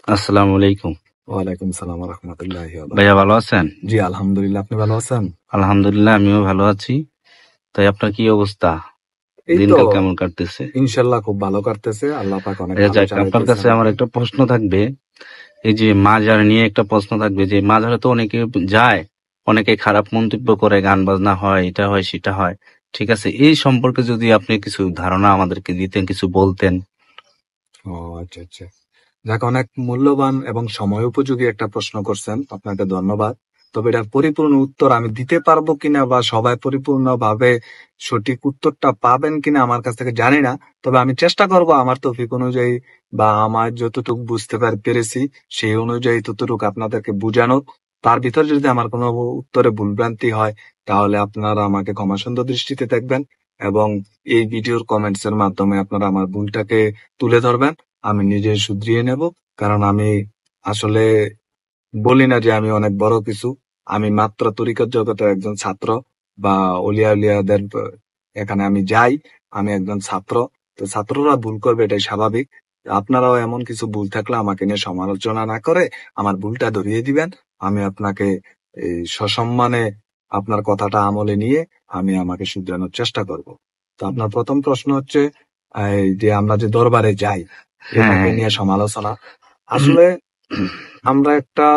আসসালামু আলাইকুম। ওয়ালাইকুম সালাম ওয়া রাহমাতুল্লাহি ওয়া ভাইয়া বারাকাতুহু। ভালো আছেন? জি আলহামদুলিল্লাহ, আপনি ভালো আছেন? আলহামদুলিল্লাহ, আমিও ভালো আছি। তাই আপনার কি অবস্থা? এই তো দিনকাল কেমন কাটতেছে? ইনশাআল্লাহ খুব ভালো কাটতেছে, আল্লাহ পাক অনেক আচ্ছা ভালো যাক, আপনার কাছে চালাইতেছেন। আমার একটা প্রশ্ন থাকবে। এই যে মাজার নিয়ে একটা প্রশ্ন থাকবে, যে মাজারে তো অনেকে যায়, অনেকে খারাপ মন্তব্য করে, গান বাজনা হয়, এটা হয় সেটা হয়, ঠিক আছে, এই সম্পর্কে যদি আপনি কিছু ধারণা আমাদেরকে দিতেন, কিছু বলতেন। ও আচ্ছা আচ্ছা, যাক, অনেক মূল্যবান এবং সময় উপযোগী একটা প্রশ্ন করছেন, আপনাকে ধন্যবাদ। তবে এটার পরিপূর্ণ উত্তর আমি দিতে পারবো কিনা বা সবাই পরিপূর্ণভাবে সঠিক উত্তরটা পাবেন কিনা আমার কাছ থেকে জানি না। তবে আমি চেষ্টা করব আমার তৌফিক অনুযায়ী বা আমার যতটুকু বুঝতে পেরেছি সেই অনুযায়ী ততটুকু আপনাদেরকে বুঝানোর। তার ভিতর যদি আমার কোনো উত্তরে ভুলভ্রান্তি হয় তাহলে আপনারা আমাকে ক্ষমাসুন্দর দৃষ্টিতে দেখবেন এবং এই ভিডিওর কমেন্টস এর মাধ্যমে আপনারা আমার ভুলটাকে তুলে ধরবেন। আমি নিজে শুধরিয়ে নেব, কারণ আমি আসলে বলি না যে আমি অনেক বড় কিছু। আমি মাত্র তরিকত জগতের একজন ছাত্র বা অলিয়া উলিয়াদের এখানে আমি যাই। আমি একজন ছাত্র। তো ছাত্ররা ভুল করবে, এটাই স্বাভাবিক। আপনারাও এমন কিছু ভুল থাকলে আমাকে নিয়ে সমালোচনা না করে আমার ভুলটা ধরিয়ে দিবেন। আমি আপনাকে এই সসম্মানে আপনার কথাটা আমলে নিয়ে আমি আমাকে শুধরানোর চেষ্টা করব। তো আপনার প্রথম প্রশ্ন হচ্ছে এই যে আমরা যে দরবারে যাই এটাকে হ্যাঁ, নিয়ে সমালোচনা। আসলে আমরা একটা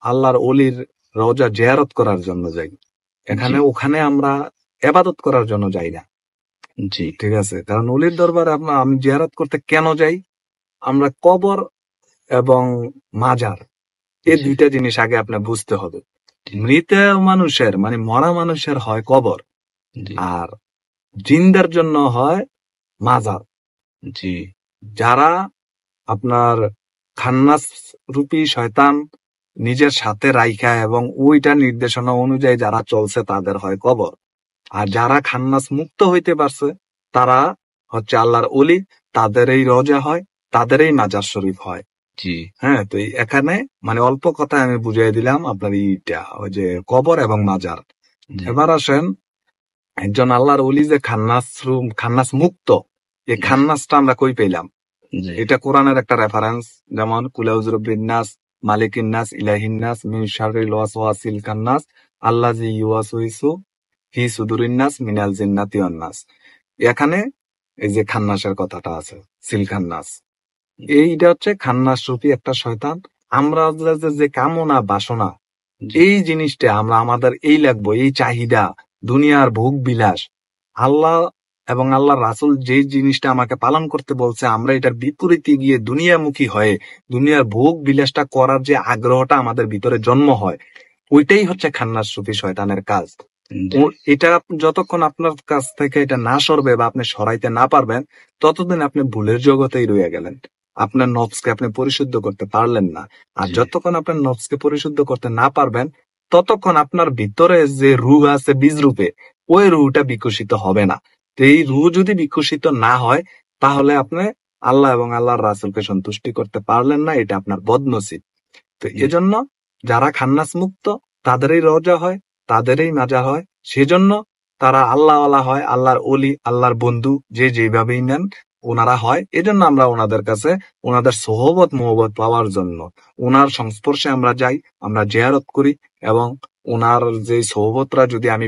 আল্লাহর অলির রওজা জিয়ারত করার জন্য যাই। জি ওখানে আমরা এবাদত করার জন্য যাই না। জি ঠিক আছে, কারণ অলির দরবারে আমি জিয়ারত করতে কেন যাই? আমরা কবর এবং মাজার এই জি দুইটা জিনিস আগে আপনার বুঝতে হবে। জি মৃত মানুষের মানে মরা মানুষের হয় কবর, জি আর জিন্দার জন্য হয় মাজার। জি যারা আপনার খান্নাস রূপী শয়তান নিজের সাথে রাইখা এবং ওইটা নির্দেশনা অনুযায়ী যারা চলছে তাদের হয় কবর। আর যারা খান্নাস মুক্ত হইতে পারছে তারা হচ্ছে আল্লাহর অলি, তাদের এই রোজা হয়, তাদের এই মাজার শরীফ হয়। জি হ্যাঁ, তো এখানে মানে অল্প কথায় আমি বুঝিয়ে দিলাম আপনার এইটা, ওই যে কবর এবং মাজার। জি এবার আসেন, একজন আল্লাহর অলি যে খান্নাস মুক্ত, এই জি খান্নাসটা আমরা কই পেলাম? জি এটা কোরআনের একটা রেফারেন্স, যেমন কুলাউজুরবিন নাস মালিকিন নাস ইলাহিন নাস মিন শাররিল ওয়াসওয়াসিল খান্নাস আল্লাযী ইউওয়াসউইসু ফি সুদুরিন নাস মিনাল জিন্নাতি ওয়ান নাস। এখানে এই যে খান্নাসের কথাটা আছে, সিল খান্নাস, এইটা হচ্ছে খান্নাস রূপী একটা শয়তান। আমরা যে কামনা বাসনা, জি এই জিনিসটা আমরা আমাদের এই লাগবো, এই চাহিদা, দুনিয়ার ভোগ বিলাস, আল্লাহ এবং আল্লাহর রাসূল যে জিনিসটা আমাকে পালন করতে বলছে আমরা এটার বিপরীতে গিয়ে দুনিয়ামুখী হয়ে দুনিয়ার ভোগ বিলাসটা করার যে আগ্রহটা আমাদের ভিতরে জন্ম হয়, ওইটাই হচ্ছে খান্নাস রূপী শয়তানের কাজ। জি এটা যতক্ষণ আপনার কাছ থেকে এটা না সরবে বা আপনি সরাইতে না পারবেন ততদিন আপনি ভুলের জগতেই রয়ে গেলেন। আপনার নফসকে আপনি পরিশুদ্ধ করতে পারলেন না। আর জি যতক্ষণ আপনার নফসকে পরিশুদ্ধ করতে না পারবেন ততক্ষণ আপনার ভিতরে যে রূহ আছে বীজ রূপে, ওই রূহটা বিকশিত হবে না। তো এই রূহ যদি বিকশিত না হয় তাহলে আপনি আল্লাহ এবং আল্লাহর রাসূলকে সন্তুষ্টি করতে পারলেন না, এটা আপনার বদনসিব। তো এজন্য যারা খান্নাস মুক্ত তাদেরই রওজা হয়, তাদেরই মাজার হয়। সেজন্য তারা আল্লাহওয়ালা হয়, আল্লাহর অলি, আল্লাহর বন্ধু, যে যেভাবেই নেন ওনারা হয়। এজন্য আমরা ওনাদের কাছে ওনাদের সোহবত মোহবত পাওয়ার জন্য ওনার সংস্পর্শে আমরা যাই, আমরা জিয়ারত করি এবং ওনার যে সোহবতরা যদি আমি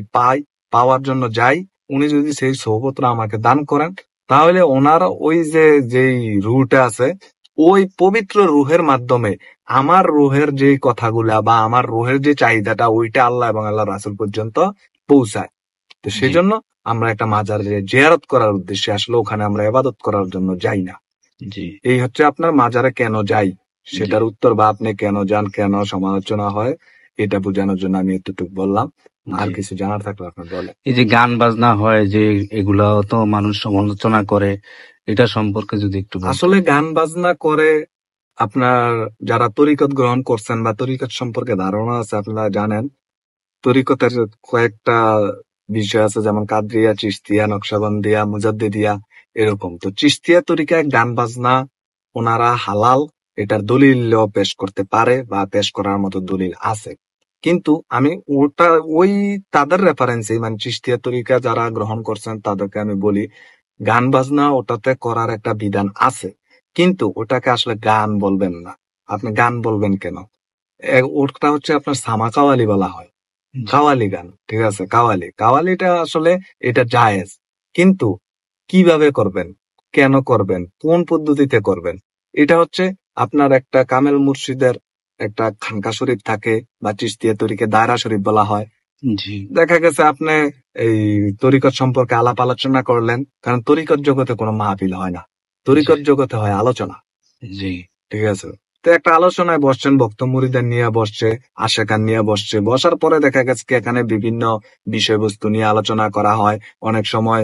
পাওয়ার জন্য যাই, উনি যদি সেই সোহবতরা আমাকে দান করেন তাহলে ওনার ওই যেই রুহটা আছে, ওই পবিত্র রুহের মাধ্যমে আমার রুহের যে কথাগুলা বা আমার রুহের যে চাহিদাটা ওইটা আল্লাহ এবং আল্লাহ রাসূল পর্যন্ত পৌঁছায়। তো জি সেজন্য আমরা একটা মাজারে জিয়ারত করার উদ্দেশ্যে আসলে ওখানে আমরা ইবাদত করার জন্য যাই না। জি এই হচ্ছে আপনার মাজারে কেন যাই জি সেটার উত্তর, বা আপনি কেন যান, কেন সমালোচনা হয়, এটা বোঝানোর জন্য আমি এতটুকু বললাম। আর জি কিছু জানার থাকলে আপনার বলেন। এই যে গান বাজনা হয়, যে এগুলা তো মানুষ সমালোচনা করে, এটা সম্পর্কে যদি একটু বলতেন। আসলে গান বাজনা করে আপনার যারা তরিকত গ্রহণ করছেন বা তরিকত সম্পর্কে ধারণা আছে আপনারা জানেন, তরিকতের কয়েকটা বিষয় আছে, যেমন কাদরিয়া, চিশতিয়া, নকশবন্দিয়া, মুজাদ্দিদিয়া, এরকম। তো চিশতিয়া তরিকায় গান বাজনা ওনারা হালাল, এটার দলিল পেশ করতে পারে বা পেশ করার মতো দলিল আছে। কিন্তু আমি ওই তাদের রেফারেন্সে মানে চিশতিয়া তরিকা যারা গ্রহণ করছেন তাদেরকে আমি বলি, গান বাজনা ওটাতে করার একটা বিধান আছে, কিন্তু ওটাকে আসলে গান বলবেন না। আপনি গান বলবেন কেন? ওটা হচ্ছে আপনার সামা কাওয়ালি বলা হয়, কাওয়ালি গান, ঠিক আছে? কাওয়ালিটা আসলে এটা জায়েজ, কিন্তু কিভাবে করবেন, কেন করবেন, কোন পদ্ধতিতে করবেন, এটা হচ্ছে আপনার একটা কামেল মুর্শিদের একটা খানকা শরীফ থাকে, বা চিশতিয়া তরিকে দায়রা শরীফ বলা হয়। জি দেখা গেছে আপনি এই তরিকত সম্পর্কে আলাপ আলোচনা করলেন, কারণ তরিকত জগতে কোনো মাহফিল হয় না, জি তরিকত জগতে হয় আলোচনা, জি ঠিক আছে? তো একটা আলোচনায় বসছেন, ভক্ত মুরিদের নিয়ে বসছে, আশেকান নিয়ে বসছে, বসার পরে দেখা গেছে কি এখানে বিভিন্ন বিষয়বস্তু নিয়ে আলোচনা করা হয়। অনেক সময়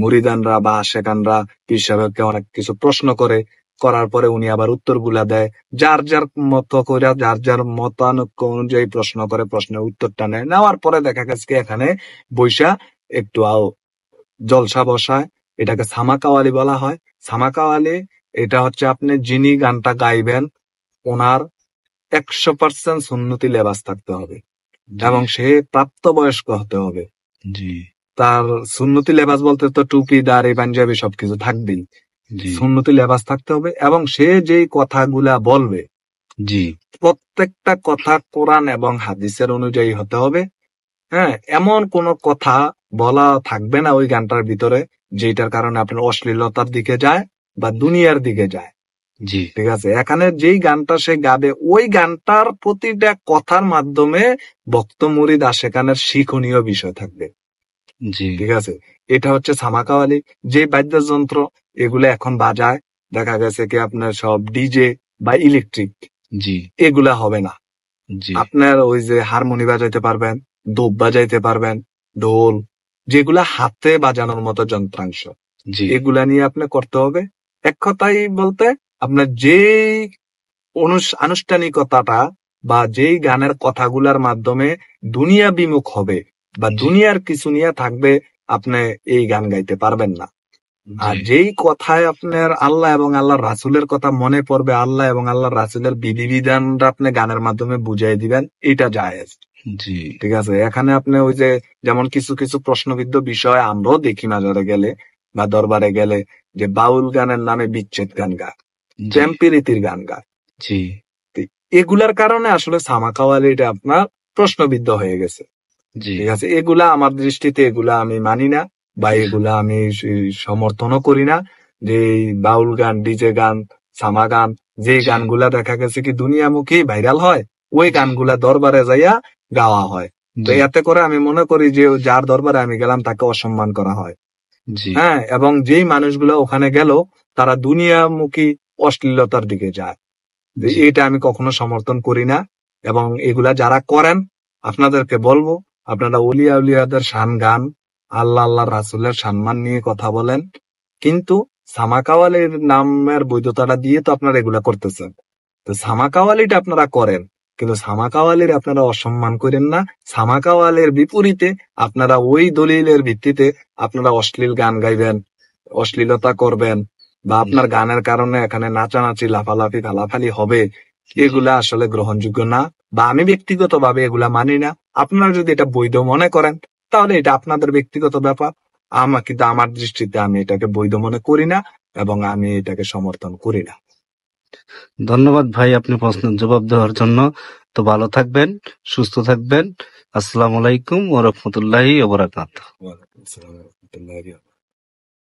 মুরিদানরা বা আশেকানরা পীর সাহেবকে অনেক কিছু প্রশ্ন করে, করার পরে উনি আবার উত্তরগুলা দেয়, যার যার মতো করে, যার যার মতানৈক্য অনুযায়ী প্রশ্ন করে, প্রশ্নের উত্তরটা নেয়, নেওয়ার পরে দেখা গেছে কি এখানে বৈশা একটু জলসা বসায়, এটাকে সামা কাওয়ালি বলা হয়। সামা কাওয়ালি এটা হচ্ছে আপনি যিনি গানটা গাইবেন ওনার 100% সুন্নতি লেবাস থাকতে হবে, জি এবং সে প্রাপ্তবয়স্ক হতে হবে। জি তার সুন্নতি লেবাস বলতে তো টুপি, দাড়ি, পাঞ্জাবি সবকিছু থাকবেই। জি সুন্নতি লেবাস থাকতে হবে, এবং সে যেই কথাগুলা বলবে জি প্রত্যেকটা কথা কোরআন এবং হাদিসের অনুযায়ী হতে হবে। হ্যাঁ, এমন কোন কথা বলা থাকবে না ওই গানটার ভিতরে যেটার কারণে আপনার অশ্লীলতার দিকে যায় বা দুনিয়ার দিকে যায়, জি ঠিক আছে? এখানে যেই গানটা সে গাবে ওই গানটার প্রতিটা কথার মাধ্যমে ভক্ত মুরিদ আশেকানের শিক্ষণীয় বিষয় থাকবে, জি ঠিক আছে? এটা হচ্ছে সামা কাওয়ালি। যে বাদ্যযন্ত্র এগুলো এখন বাজায়, দেখা গেছে কি আপনার সব ডিজে বা ইলেকট্রিক, জি এগুলা হবে না। জি আপনার ওই যে হারমোনি বাজাইতে পারবেন, দোপ বাজাইতে পারবেন, ঢোল, যেগুলা হাতে বাজানোর মতো যন্ত্রাংশ, জি এগুলা নিয়ে আপনি করতে হবে। এক কথাই বলতে আপনার যে আনুষ্ঠানিকতাটা বা যেই গানের কথাগুলার মাধ্যমে দুনিয়া বিমুখ হবে বা জি দুনিয়ার কিছু নিয়ে থাকবে, আপনি এই গান গাইতে পারবেন না। আর জি যেই কথায় আপনার আল্লাহ এবং আল্লাহর রাসূলের কথা মনে পড়বে, আল্লাহ এবং আল্লাহর রাসূলের বিধিবিধানটা আপনি গানের মাধ্যমে বুঝাই দিবেন, এটা জায়েজ, জি ঠিক আছে? এখানে আপনি ওই যে যেমন কিছু কিছু প্রশ্নবিদ্ধ বিষয় আমরাও দেখি মাজারে গেলে বা দরবারে গেলে, যে বাউল গানের নামে বিচ্ছেদ গান গায়, জি প্রেম প্রীতির গান গায়। জি তো এগুলার কারণে আসলে সামা কাওয়ালিটা আপনার প্রশ্নবিদ্ধ হয়ে গেছে, জি ঠিক আছে? এগুলা আমার দৃষ্টিতে এগুলা আমি মানি না, বা এগুলা আমি সমর্থনও করি না। যে এই বাউল গান, ডিজে গান, সামা গান, যে জি গানগুলা দেখা গেছে কি দুনিয়ামুখী ভাইরাল হয়, ওই জি গানগুলা দরবারে যাইয়া গাওয়া হয়। তো জি এতে করে আমি মনে করি যে যার দরবারে আমি গেলাম তাকে অসম্মান করা হয়। জি হ্যাঁ, এবং যেই মানুষগুলো ওখানে গেল তারা দুনিয়ামুখী অশ্লীলতার দিকে যায়। তো জি এটা আমি কখনো সমর্থন করি না। এবং এগুলা যারা করেন আপনাদেরকে বলবো, আপনারা উলিয়া উলিয়াদের শান গান, আল্লাহ আল্লাহ রাসূলের সম্মান নিয়ে কথা বলেন, কিন্তু সামা কাওয়ালির নামের বৈধতাটা দিয়ে তো আপনারা এগুলা করতেছেন। তো সামা কাওয়ালিটা আপনারা করেন, কিন্তু সামা কাওয়ালির আপনারা অসম্মান করেন না। সামা কাওয়ালির বিপরীতে আপনারা ওই দলিলের ভিত্তিতে আপনারা অশ্লীল গান গাইবেন, অশ্লীলতা করবেন, বা আপনার গানের কারণে এখানে নাচানাচি, লাফালাফি, ফালাফালি হবে, এগুলা আসলে গ্রহণযোগ্য না, বা আমি ব্যক্তিগতভাবে এগুলা মানি না। আপনারা যদি এটা বৈধ মনে করেন তাহলে এটা আপনাদের ব্যক্তিগত ব্যাপার। কিন্তু আমার দৃষ্টিতে আমি এটাকে বৈধ মনে করি না, এবং আমি এটাকে সমর্থন করি না। ধন্যবাদ ভাই আপনি প্রশ্নের জবাব দেওয়ার জন্য। তো ভালো থাকবেন, সুস্থ থাকবেন। আসসালামু আলাইকুম ওয়া রাহমাতুল্লাহি ওয়া বারাকাতুহু। ওয়ালাইকুম আসসালাম ওয়া রাহমাতুল্লাহি ওয়া বারাকাতুহু।